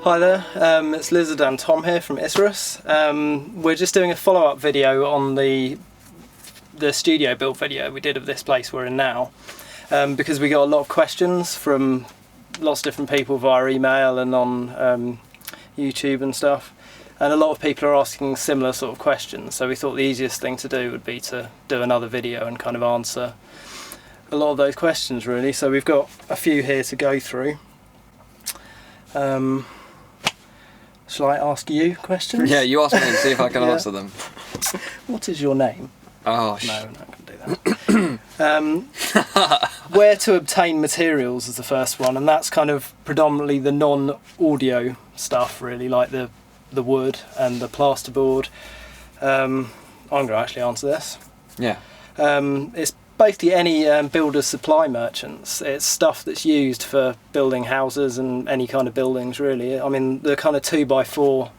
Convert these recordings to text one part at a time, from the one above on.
Hi there, it's Lizard and Tom here from Isurus. We're just doing a follow-up video on the studio build video we did of this place we're in now, because we got a lot of questions from lots of different people via email and on YouTube and stuff, and a lot of people are asking similar sort of questions, so we thought the easiest thing to do would be to do another video and kind of answer a lot of those questions really. So we've got a few here to go through. Shall I ask you questions? Yeah, you ask me and see if I can answer them. What is your name? Oh, no, we're not going to do that. Where to obtain materials is the first one, and that's kind of predominantly the non-audio stuff really, like the wood and the plasterboard. I'm going to actually answer this. Yeah. It's basically any builder's supply merchants. It's stuff that's used for building houses and any kind of buildings really. I mean, the kind of 2x4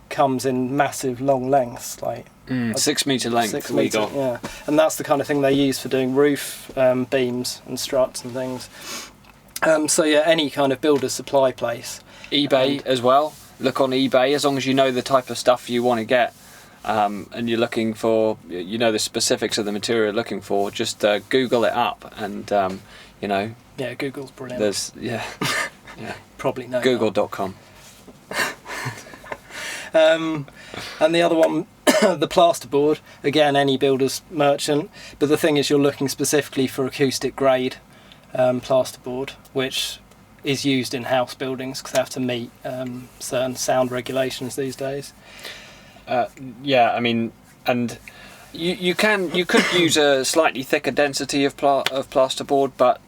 comes in massive long lengths, like 6 metre length. 6 metre, yeah. And that's the kind of thing they use for doing roof beams and struts and things. So yeah, any kind of builder's supply place. eBay as well. Look on eBay, as long as you know the type of stuff you want to get. And you're looking for, you know, the specifics of the material you're looking for, just Google it up and, you know. Yeah, Google's brilliant. There's, yeah. Probably know. Google.com. And the other one, the plasterboard, again, any builder's merchant. But the thing is, you're looking specifically for acoustic grade plasterboard, which is used in house buildings because they have to meet certain sound regulations these days. Yeah, I mean, and you could use a slightly thicker density of plasterboard, but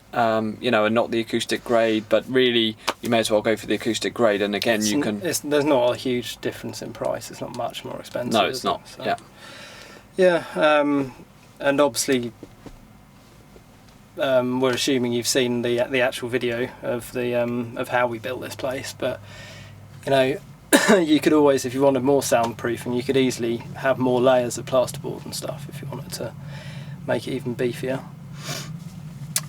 you know, and not the acoustic grade. But really, you may as well go for the acoustic grade. And again, there's not a huge difference in price. It's not much more expensive. No, it's not. So, yeah. Yeah, and obviously, we're assuming you've seen the actual video of the of how we built this place, but you know. You could always, if you wanted more soundproofing, you could easily have more layers of plasterboard and stuff if you wanted to make it even beefier.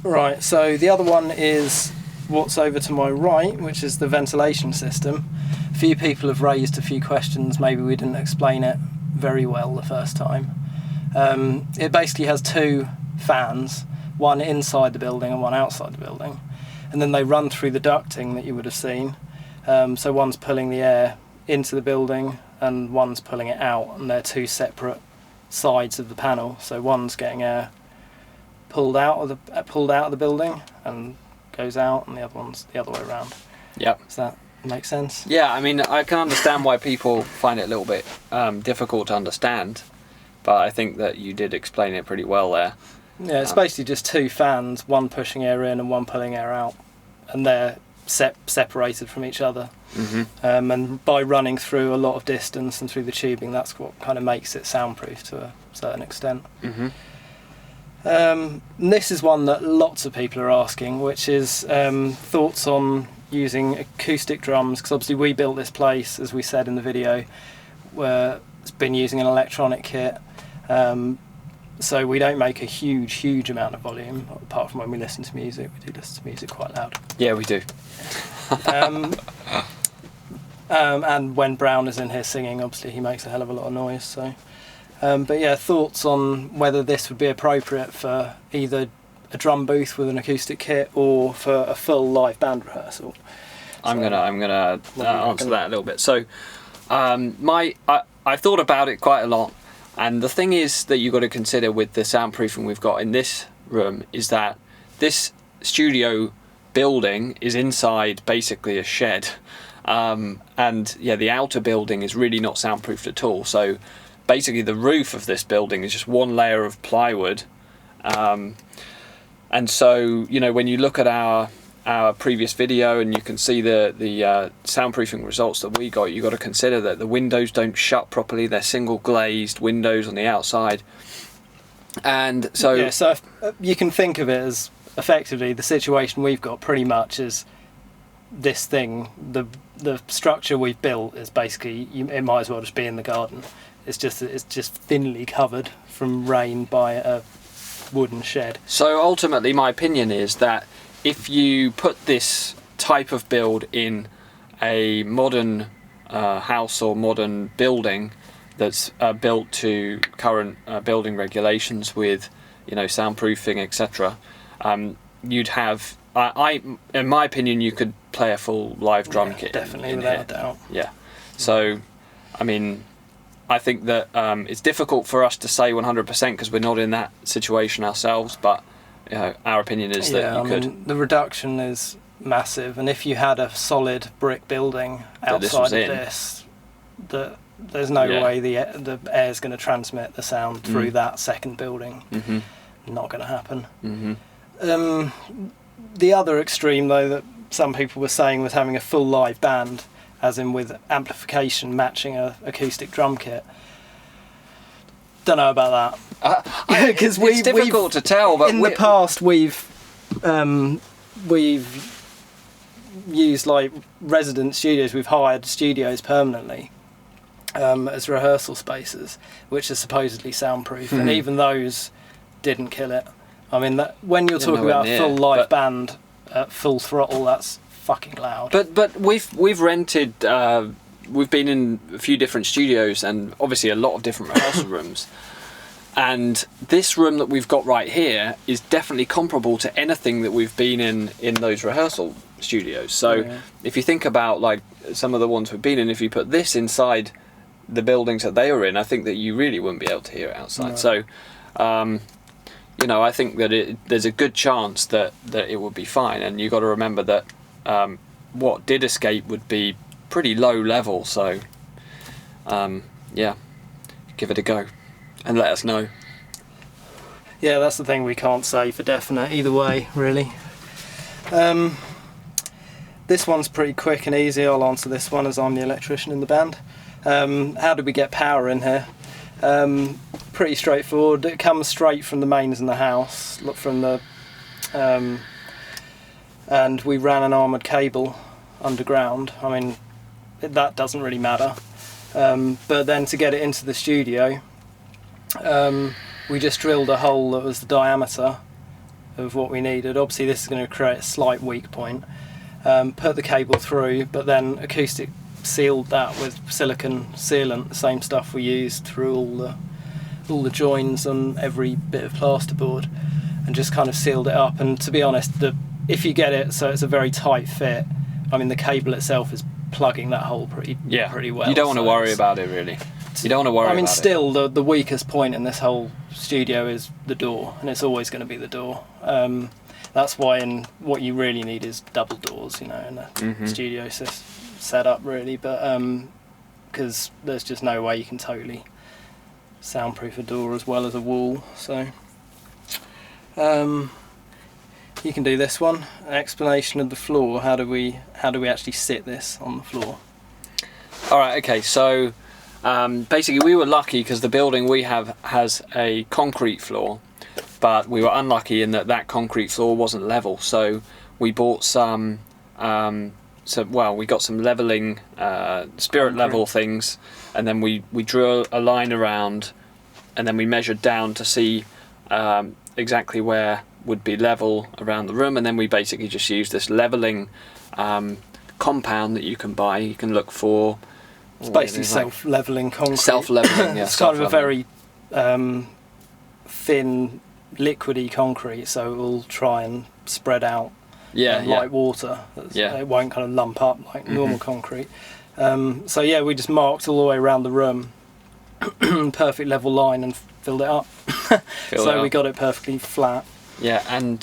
Right, so the other one is what's over to my right, which is the ventilation system. A few people have raised a few questions, maybe we didn't explain it very well the first time. It basically has two fans, one inside the building and one outside the building, and then they run through the ducting that you would have seen. So one's pulling the air into the building and one's pulling it out, and they're two separate sides of the panel. So one's getting air pulled out of the building and goes out, and the other one's the other way around. Yeah. Does that make sense? Yeah, I mean, I can understand why people find it a little bit difficult to understand, but I think that you did explain it pretty well there. Yeah, it's basically just two fans, one pushing air in and one pulling air out, and they're separated from each other. Mm-hmm. And by running through a lot of distance and through the tubing, that's what kind of makes it soundproof to a certain extent. Mm-hmm. This is one that lots of people are asking, which is thoughts on using acoustic drums, because obviously we built this place, as we said in the video, where it's been using an electronic kit. So we don't make a huge amount of volume, apart from when we listen to music. We do listen to music quite loud. Yeah, we do. And when Brown is in here singing, obviously he makes a hell of a lot of noise. So, but yeah, thoughts on whether this would be appropriate for either a drum booth with an acoustic kit or for a full live band rehearsal. I'm gonna answer that a little bit. So, I thought about it quite a lot. And the thing is that you've got to consider with the soundproofing we've got in this room is that this studio building is inside basically a shed. And yeah, the outer building is really not soundproofed at all. So basically the roof of this building is just one layer of plywood. And so, you know, when you look at our previous video and you can see the soundproofing results that we got, you've got to consider that the windows don't shut properly. They're single glazed windows on the outside, and so yeah, so you can think of it as effectively the situation we've got pretty much is this thing. The structure we've built is basically, it might as well just be in the garden. It's just thinly covered from rain by a wooden shed. So ultimately my opinion is that if you put this type of build in a modern house or modern building that's built to current building regulations with, you know, soundproofing, etc., you'd have, in my opinion, you could play a full live drum kit. Definitely, in without here. a doubt. Yeah. So, I mean, I think that it's difficult for us to say 100% because we're not in that situation ourselves, but you know, our opinion is that you could. Mean, the reduction is massive, and if you had a solid brick building outside of this, there's no way the air's going to transmit the sound through that second building. Not going to happen. The other extreme, though, that some people were saying was having a full live band, as in with amplification matching a acoustic drum kit. Don't know about that. Because it's difficult to tell. But in the past, we've used like resident studios. We've hired studios permanently as rehearsal spaces, which are supposedly soundproof, and even those didn't kill it. I mean, when you're talking about a full live band at full throttle, that's fucking loud. But we've rented. We've been in a few different studios and obviously a lot of different rehearsal rooms. And this room that we've got right here is definitely comparable to anything that we've been in those rehearsal studios. So if you think about like some of the ones we've been in, if you put this inside the buildings that they were in, I think that you really wouldn't be able to hear it outside. No. So, you know, I think that there's a good chance that it would be fine. And you've got to remember that what did escape would be pretty low level. So, yeah, give it a go and let us know. Yeah, that's the thing, we can't say for definite either way, really. This one's pretty quick and easy. I'll answer this one as I'm the electrician in the band. How did we get power in here? Pretty straightforward. It comes straight from the mains in the house, look from the and we ran an armoured cable underground. I mean, that doesn't really matter. But then to get it into the studio, we just drilled a hole that was the diameter of what we needed. Obviously this is going to create a slight weak point. Put the cable through, but then Acoustic sealed that with silicone sealant, the same stuff we used through all the joins on every bit of plasterboard, and just kind of sealed it up. And to be honest, if you get it so it's a very tight fit, I mean the cable itself is plugging that hole pretty well. You don't want to worry about it really. You don't want to worry about it. I mean, still the weakest point in this whole studio is the door, and it's always going to be the door. That's why what you really need is double doors, you know, in a studio setup really, but because there's just no way you can totally soundproof a door as well as a wall. So you can do this one, an explanation of the floor. How do we actually sit this on the floor? All right, okay, so basically we were lucky because the building we have has a concrete floor, but we were unlucky in that concrete floor wasn't level. So we bought some we got some leveling spirit level things, and then we drew a line around, and then we measured down to see exactly where would be level around the room, and then we basically just used this leveling compound that you can buy. You can look for. It's basically self-leveling concrete. Self-leveling, yeah. It's kind of a very thin, liquidy concrete, so it will try and spread out like water. It won't kind of lump up like normal concrete. So yeah, we just marked all the way around the room, perfect level line, and filled it up. We got it perfectly flat. Yeah, and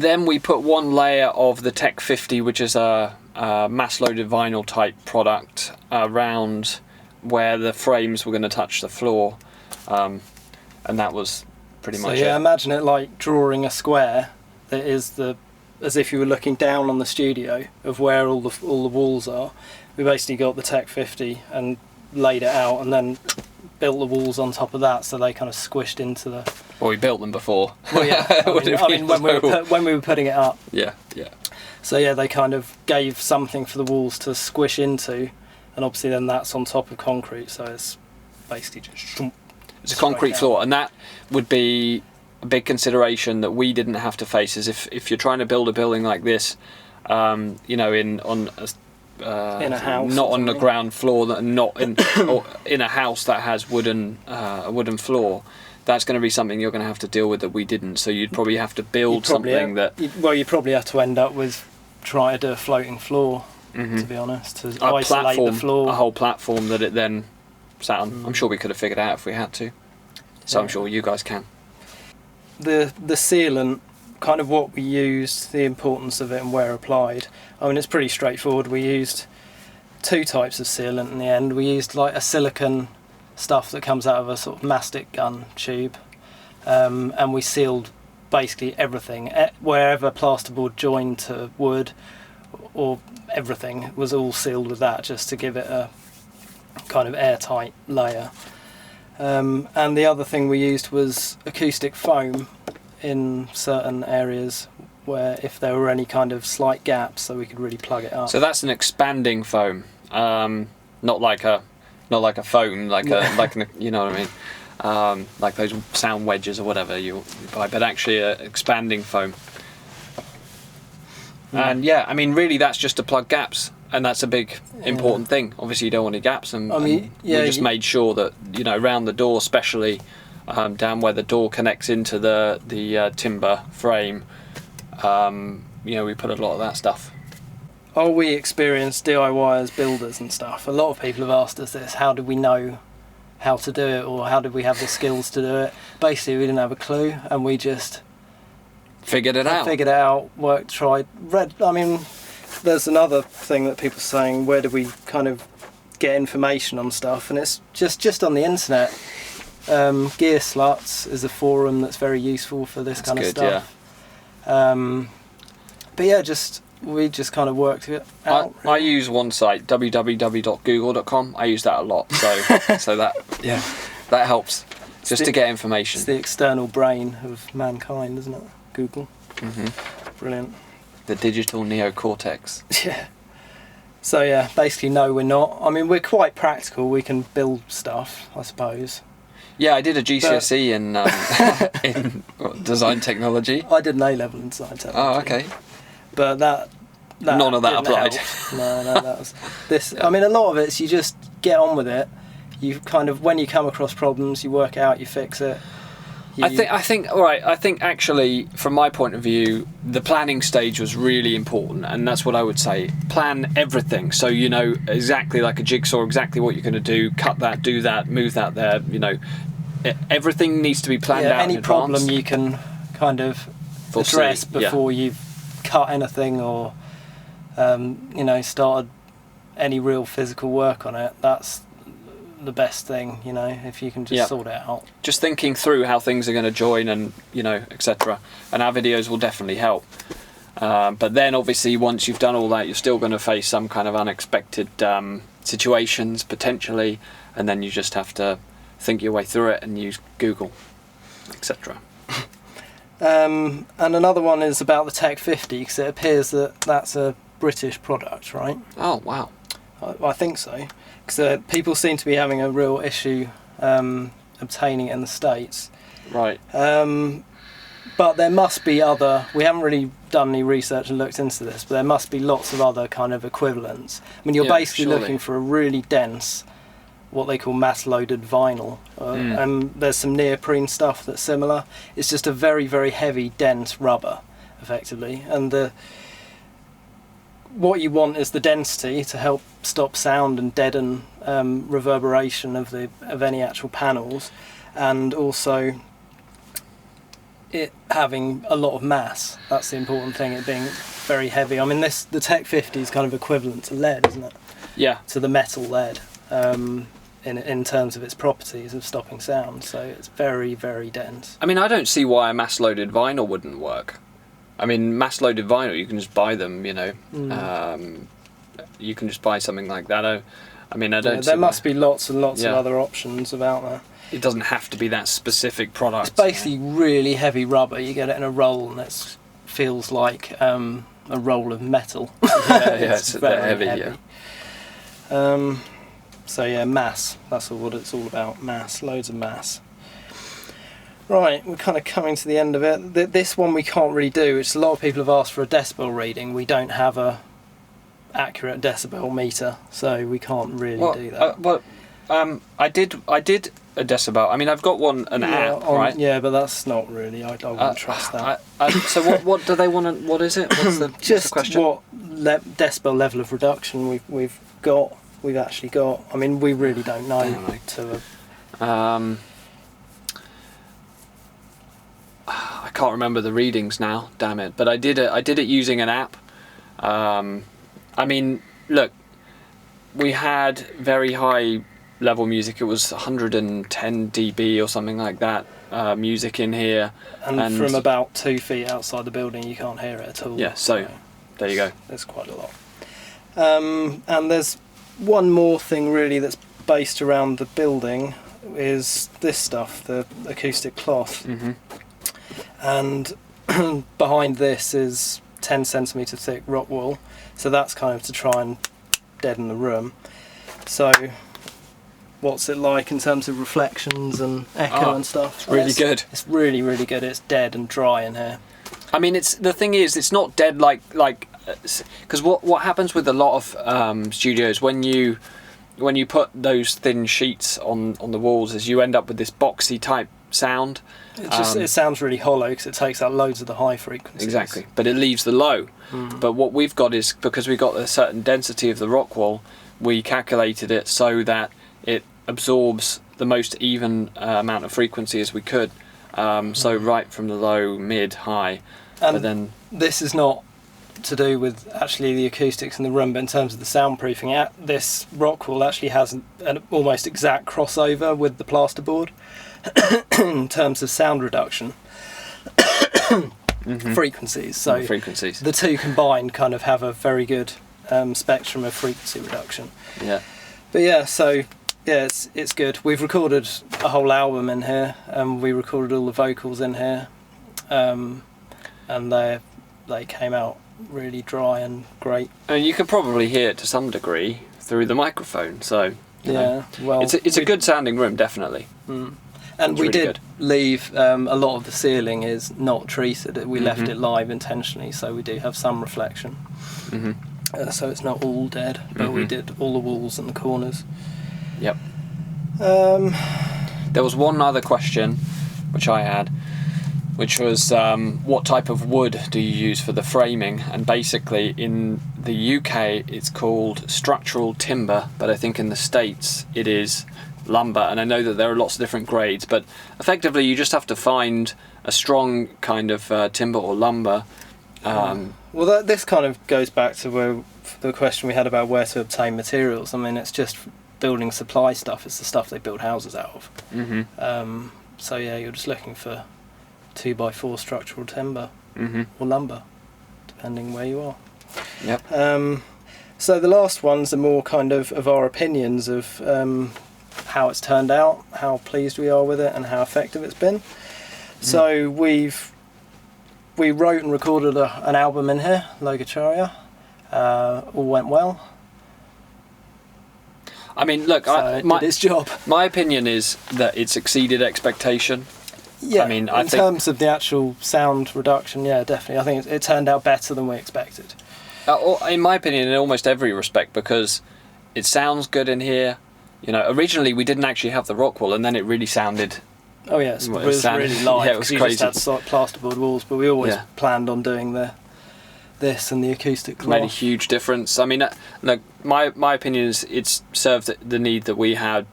then we put one layer of the Tech 50, which is a mass-loaded vinyl type product, around where the frames were going to touch the floor, and that was pretty much it. Yeah, imagine it like drawing a square that is as if you were looking down on the studio of where all the walls are. We basically got the Tech 50 and laid it out, and then built the walls on top of that, so they kind of squished into the. Well, we built them before. Well, yeah. I mean when we were putting it up. Yeah. So yeah, they kind of gave something for the walls to squish into, and obviously then that's on top of concrete, so it's basically just. It's a concrete floor, and that would be a big consideration that we didn't have to face. Is if you're trying to build a building like this, you know, in a house, not on the ground floor, not in or in a house that has a wooden floor. That's going to be something you're going to have to deal with that we didn't. So you'd probably have to build something you probably have to end up with trying to do a floating floor. To be honest, to isolate the floor, a whole platform that it then sat on. I'm sure we could have figured it out if we had to. So I'm sure you guys can. The sealant, kind of what we used, the importance of it and where applied. I mean, it's pretty straightforward. We used 2 types of sealant in the end. We used like a silicone stuff that comes out of a sort of mastic gun tube, and we sealed basically everything. Wherever plasterboard joined to wood or everything was all sealed with that, just to give it a kind of airtight layer. And the other thing we used was acoustic foam in certain areas where if there were any kind of slight gaps, so we could really plug it up. So that's an expanding foam, not like a foam, like you know what I mean, like those sound wedges or whatever you buy, but actually a expanding foam. And yeah, I mean, really, that's just to plug gaps, and that's a big important thing. Obviously, you don't want any gaps, and we just made sure that, you know, around the door, especially down where the door connects into the timber frame, you know, we put a lot of that stuff. Oh, we experienced DIY as builders and stuff. A lot of people have asked us this: how did we know how to do it, or how did we have the skills to do it? Basically, we didn't have a clue, and we just figured it out. Worked, tried, read. I mean, there's another thing that people are saying: where do we kind of get information on stuff? And it's just on the internet. Gear Sluts is a forum that's very useful for this kind of stuff. Yeah. But yeah, we just kind of worked it out. I use one site, www.google.com. I use that a lot, so that helps just to get information. It's the external brain of mankind, isn't it? Google. Brilliant. The digital neocortex. Yeah. So yeah, basically no, we're not. I mean, we're quite practical. We can build stuff, I suppose. Yeah, I did a GCSE in design technology. I did an A-level in design technology. Oh, okay. But that none of that applied. No, that was this. Yeah. I mean, a lot of it's you just get on with it. You kind of, when you come across problems, you work it out, you fix it. I think actually, from my point of view, the planning stage was really important, and that's what I would say. Plan everything, so you know exactly, like a jigsaw, exactly what you're going to do. Cut that, do that, move that there. You know, everything needs to be planned out in advance. Any problem you can kind of address before you've cut anything or you know, started any real physical work on it. That's the best thing, you know, if you can just sort it out. Just thinking through how things are going to join, and you know, etc. And our videos will definitely help. But then obviously once you've done all that, you're still going to face some kind of unexpected situations potentially, and then you just have to think your way through it and use Google, etc. And another one is about the Tech 50, because it appears that that's a British product, right? Oh wow. I think so, because people seem to be having a real issue obtaining it in the States. Right. But there must be other, we haven't really done any research and looked into this, but there must be lots of other kind of equivalents. I mean, you're basically looking for a really dense, what they call mass-loaded vinyl. And there's some neoprene stuff that's similar. It's just a very, very heavy, dense rubber, effectively. And what you want is the density to help stop sound and deaden reverberation of any actual panels, and also it having a lot of mass. That's the important thing, it being very heavy. I mean, the Tech 50 is kind of equivalent to lead, isn't it? Yeah. To the metal lead, in terms of its properties of stopping sound. So it's very, very dense. I mean, I don't see why a mass-loaded vinyl wouldn't work. I mean, mass-loaded vinyl, you can just buy them, you know. You can just buy something like that. I mean, I don't see there must be lots and lots of other options about that. It doesn't have to be that specific product. It's basically really heavy rubber. You get it in a roll, and it feels like a roll of metal. It's very heavy. So yeah, mass. That's what it's all about. Mass, loads of mass. Right, we're kind of coming to the end of it. This one we can't really do, which a lot of people have asked for a decibel reading. We don't have a accurate decibel meter, so we can't really do that. I did a decibel. I mean, I've got an app, right? Yeah, but that's not really. I wouldn't trust that. So what do they want to? What is it? What's the question? What decibel level of reduction we've actually got. I mean, we really don't know. I can't remember the readings now. Damn it! But I did it using an app. I mean, look, we had very high level music. It was 110 dB or something like that. Music in here, and from about 2 feet outside the building, you can't hear it at all. Yeah. So there you go. There's quite a lot. And there's one more thing really that's based around the building is this stuff, the acoustic cloth. Mm-hmm. And behind this is 10 centimetre thick Rockwool, so that's kind of to try and deaden the room. So what's it like in terms of reflections and echo and stuff? It's really good. It's really, really good. It's dead and dry in here. I mean, the thing is, it's not dead like because what happens with a lot of studios when you put those thin sheets on the walls is you end up with this boxy type sound. It sounds really hollow because it takes out loads of the high frequencies. Exactly, but it leaves the low. But what we've got is, because we've got a certain density of the Rockwool, we calculated it so that it absorbs the most even amount of frequency as we could. So right from the low, mid, high. And but then this is not to do with actually the acoustics in the room, but in terms of the soundproofing, this Rockwool actually has an almost exact crossover with the plasterboard in terms of sound reduction. Frequencies. So frequencies. The two combined kind of have a very good spectrum of frequency reduction. Yeah. But yeah, so yeah, it's good. We've recorded a whole album in here, and we recorded all the vocals in here, and they came out really dry and great. And you can probably hear it to some degree through the microphone. So yeah, well, it's a good sounding room, definitely. And it's we really did good. leave a lot of the ceiling is not treated. We left it live intentionally, so we do have some reflection. So it's not all dead, but we did all the walls and the corners. Yep. There was one other question which I had, which was what type of wood do you use for the framing? And basically in the UK it's called structural timber, but I think in the States it is lumber, and I know that there are lots of different grades, but effectively you just have to find a strong kind of timber or lumber. Well, this kind of goes back to the question we had about where to obtain materials. I mean, it's just building supply stuff. It's the stuff they build houses out of. So yeah, you're just looking for 2x4 structural timber or lumber, depending where you are. Yep. So the last ones are more kind of our opinions of how it's turned out, how pleased we are with it, and how effective it's been. So we wrote and recorded an album in here, Logocharia. All went well. I mean, look, So it did its job. My opinion is that it's exceeded expectation. Yeah, I mean, in terms of the actual sound reduction, yeah, definitely. I think it turned out better than we expected. In my opinion, in almost every respect, because it sounds good in here. You know, originally we didn't actually have the Rockwool, and then it really sounded. Oh yes, it was really live. Yeah, it was you crazy. just had plasterboard walls, but we always planned on doing this and the acoustic cloth. Made a huge difference. I mean, look, my opinion is it's served the need that we had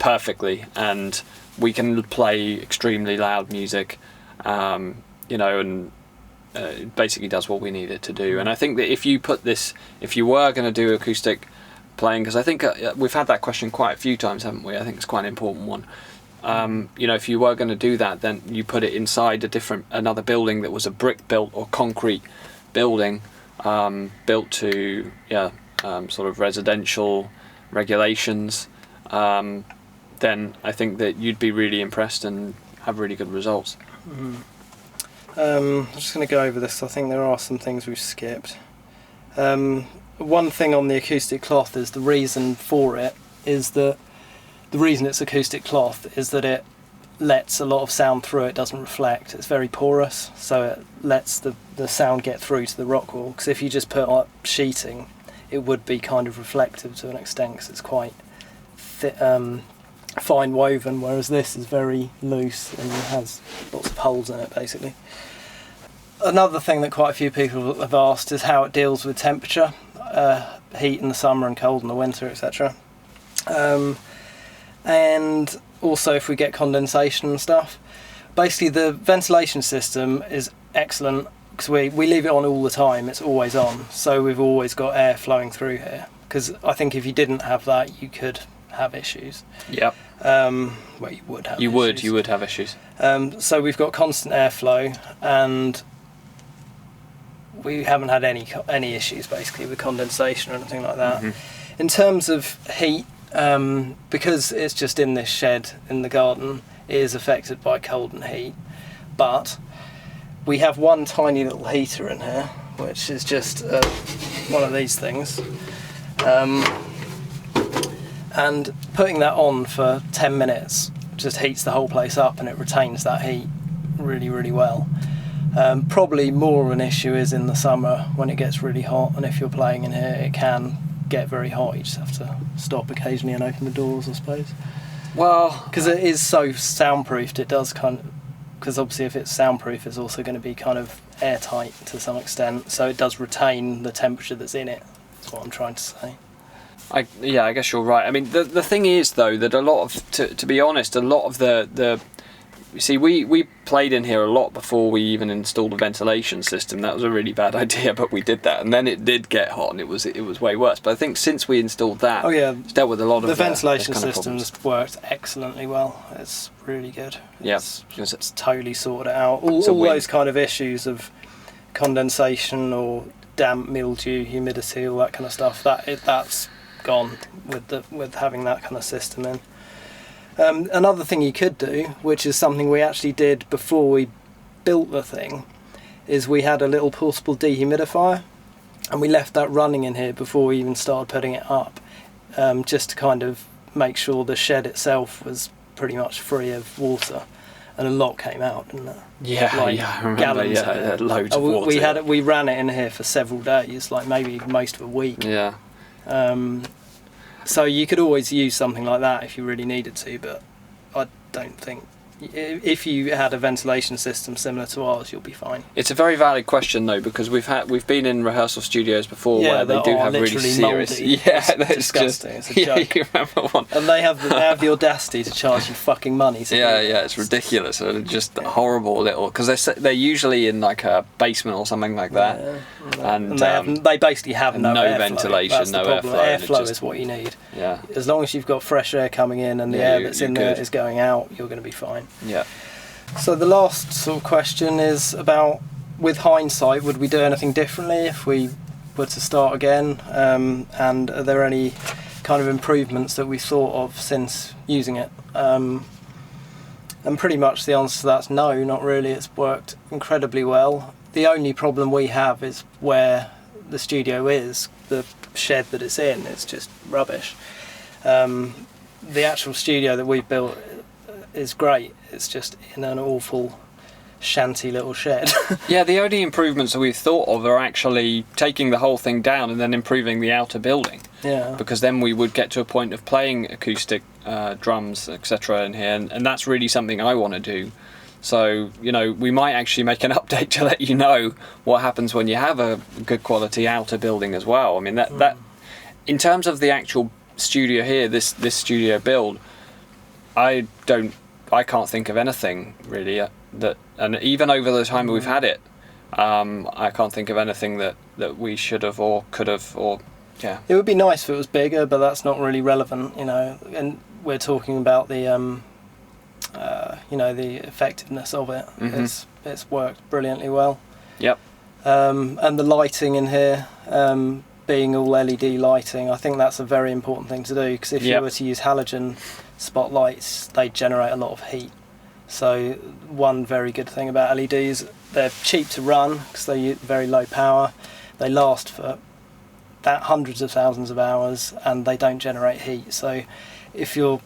perfectly, and we can play extremely loud music, you know, and it basically does what we need it to do. And I think that if you were going to do acoustic playing, because I think we've had that question quite a few times, haven't we? I think it's quite an important one. You know, if you were going to do that, then you put it inside another building that was a brick built or concrete building, built to sort of residential regulations. Then I think that you'd be really impressed and have really good results. I'm just going to go over this. I think there are some things we've skipped. One thing on the acoustic cloth is the reason it's acoustic cloth is that it lets a lot of sound through. It doesn't reflect. It's very porous, so it lets the sound get through to the Rockwool. Because if you just put up sheeting, it would be kind of reflective to an extent, because it's quite fine woven, whereas this is very loose and has lots of holes in it, basically. Another thing that quite a few people have asked is how it deals with temperature, heat in the summer and cold in the winter, etc. And also if we get condensation and stuff. Basically the ventilation system is excellent, because we leave it on all the time. It's always on, so we've always got air flowing through here, because I think if you didn't have that, you could have issues. Yep. Well, you would have issues. You would have issues. So we've got constant airflow, and we haven't had any issues basically with condensation or anything like that. Mm-hmm. In terms of heat, because it's just in this shed in the garden, it is affected by cold and heat. But we have one tiny little heater in here, which is just one of these things. And putting that on for 10 minutes just heats the whole place up, and it retains that heat really, really well. Probably more of an issue is in the summer when it gets really hot, and if you're playing in here it can get very hot. You just have to stop occasionally and open the doors, I suppose. Well, because it is so soundproofed, it does kind of, because obviously if it's soundproof it's also going to be kind of airtight to some extent, so it does retain the temperature that's in it. That's what I'm trying to say. I guess you're right. I mean, the thing is though that a lot of, to be honest, a lot of the you see, we played in here a lot before we even installed a ventilation system. That was a really bad idea, but we did that, and then it did get hot, and it was way worse. But I think since we installed that, it's dealt with a lot of the ventilation systems worked excellently well. It's really good. It's totally sorted it out. All those kind of issues of condensation or damp, mildew, humidity, all that kind of stuff. That's gone with having that kind of system in. Another thing you could do, which is something we actually did before we built the thing, is we had a little portable dehumidifier, and we left that running in here before we even started putting it up, just to kind of make sure the shed itself was pretty much free of water. And a lot came out, didn't it? I remember. Gallons loads of water. We ran it in here for several days, like maybe most of a week. Yeah. So you could always use something like that if you really needed to, but I don't think, if you had a ventilation system similar to ours, you'll be fine. It's a very valid question though, because we've been in rehearsal studios before where they do have really serious. Moldy. It's disgusting. It's a joke. You remember one? And they have the audacity to charge you fucking money. It's ridiculous. They're just horrible little, because they're usually in like a basement or something like that. Yeah. And they basically have no ventilation, no airflow. Airflow is what you need. Yeah. As long as you've got fresh air coming in and the air that's in there is going out, you're going to be fine. Yeah. So the last sort of question is about, with hindsight, would we do anything differently if we were to start again? And are there any kind of improvements that we thought of since using it? And pretty much the answer to that's no, not really. It's worked incredibly well. The only problem we have is where the studio is, the shed that it's in. It's just rubbish. The actual studio that we've built is great. It's just in an awful shanty little shed. Yeah, the only improvements that we've thought of are actually taking the whole thing down and then improving the outer building. Yeah. Because then we would get to a point of playing acoustic drums, etc. in here, and that's really something I want to do. So, we might actually make an update to let you know what happens when you have a good quality outer building as well. I mean, that in terms of the actual studio here, this studio build, I can't think of anything really that, and even over the time we've had it, I can't think of anything that we should have or could have, or yeah. It would be nice if it was bigger, but that's not really relevant, and we're talking about the the effectiveness of it. Mm-hmm. It's worked brilliantly well. Yep. And the lighting in here, being all LED lighting, I think that's a very important thing to do, because if you were to use halogen spotlights, they generate a lot of heat. So one very good thing about LEDs, they're cheap to run because they're very low power. They last for hundreds of thousands of hours, and they don't generate heat. So if you're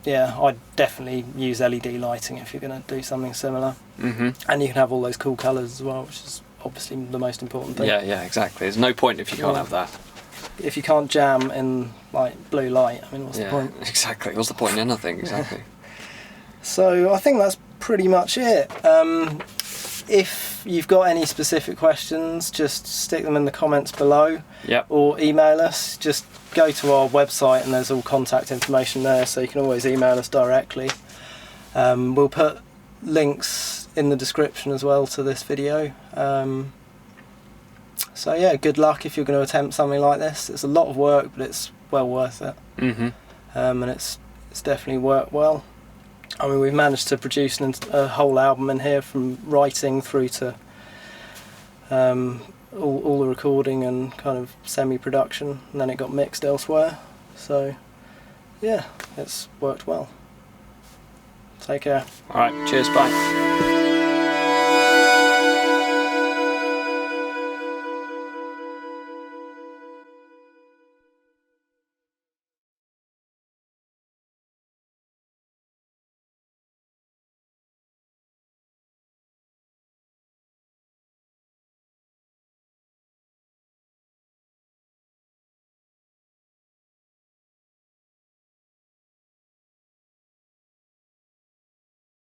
yeah, I'd definitely use LED lighting if you're going to do something similar. Mm-hmm. And you can have all those cool colours as well, which is obviously the most important thing. Yeah, exactly. There's no point if you can't have that. If you can't jam in like blue light, I mean, what's the point? Exactly. What's the point in anything? Exactly. So I think that's pretty much it. If you've got any specific questions, just stick them in the comments below. Yep. Or email us. Just go to our website and there's all contact information there, so you can always email us directly. We'll put links in the description as well to this video. So yeah, good luck if you're going to attempt something like this. It's a lot of work, but it's well worth it. Mm-hmm. And it's definitely worked well. I mean, we've managed to produce a whole album in here, from writing through to all the recording and kind of semi-production, and then it got mixed elsewhere. So yeah, it's worked well. Take care. All right, cheers, bye.